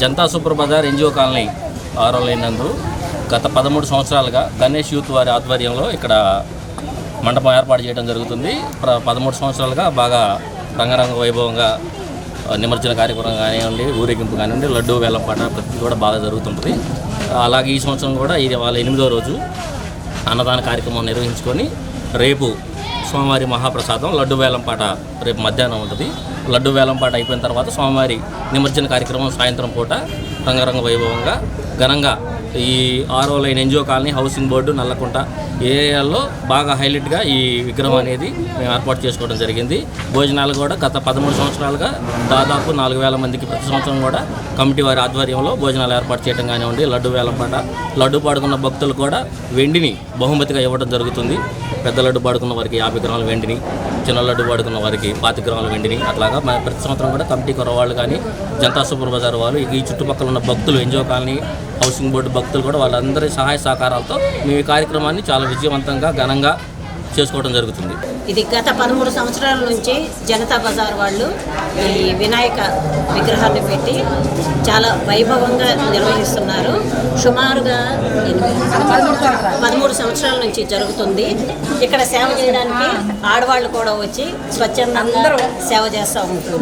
Janata super Bazar NGO colony 6వ line నందు గత 13 సంవత్సరాలుగా గణేష్ యూత్ వారి ఆధ్వర్యంలో ఇక్కడ మండపం ఏర్పాటు చేయడం జరుగుతుంది. 13 సంవత్సరాలుగా బాగా రంగరంగ వైభవంగా నిమజ్జన కార్యక్రమం కానివ్వండి, ఊరేగింపు కానివ్వండి, లడ్డూ వేలంపాట ప్రతి కూడా బాగా జరుగుతుంటుంది. అలాగే ఈ సంవత్సరం కూడా ఇది వాళ్ళ 8వ రోజు అన్నదాన కార్యక్రమం నిర్వహించుకొని రేపు స్వామివారి మహాప్రసాదం లడ్డు వేలంపాట రేపు మధ్యాహ్నం ఉంటుంది. లడ్డు వేలంపాట అయిపోయిన తర్వాత స్వామివారి నిమజ్జన కార్యక్రమం సాయంత్రం పూట రంగరంగ వైభవంగా ఘనంగా ఈ 6వ line NGO colony, housing board, Nallakunta ఏరియాల్లో బాగా హైలైట్గా ఈ విగ్రహం అనేది మేము ఏర్పాటు చేసుకోవడం జరిగింది. భోజనాలు కూడా గత 13 సంవత్సరాలుగా దాదాపు 4,000 మందికి ప్రతి సంవత్సరం కూడా కమిటీ వారి ఆధ్వర్యంలో భోజనాలు ఏర్పాటు చేయడం కానివ్వండి, లడ్డు వేలంపాట, లడ్డు పాడుకున్న భక్తులు కూడా వెండిని బహుమతిగా ఇవ్వడం జరుగుతుంది. పెద్ద లడ్డు పాడుకున్న వారికి 50 గ్రాముల వెండిని, చిన్న లడ్డు పాడుకున్న వారికి 25 గ్రాముల వెండిని, అట్లాగా ప్రతి సంవత్సరం కూడా కమిటీ కురవాళ్ళు కానీ, జనతా సూపర్ బజార్ వాళ్ళు, ఈ చుట్టుపక్కల ఉన్న భక్తులు, ఎన్జిఓ కాలనీ, హౌసింగ్ బోర్డు భక్తులు కూడా వాళ్ళందరి సహాయ సహకారాలతో మేము ఈ కార్యక్రమాన్ని చాలా విజయవంతంగా ఘనంగా చేసుకోవడం జరుగుతుంది. ఇది గత 13 సంవత్సరాల నుంచి జనతా బజార్ వాళ్ళు ఈ వినాయక విగ్రహాన్ని పెట్టి చాలా వైభవంగా నిర్వహిస్తున్నారు. సుమారుగా 13 సంవత్సరాల నుంచి జరుగుతుంది. ఇక్కడ సేవ చేయడానికి ఆడవాళ్ళు కూడా వచ్చి స్వచ్ఛందంగా సేవ చేస్తూ ఉంటారు.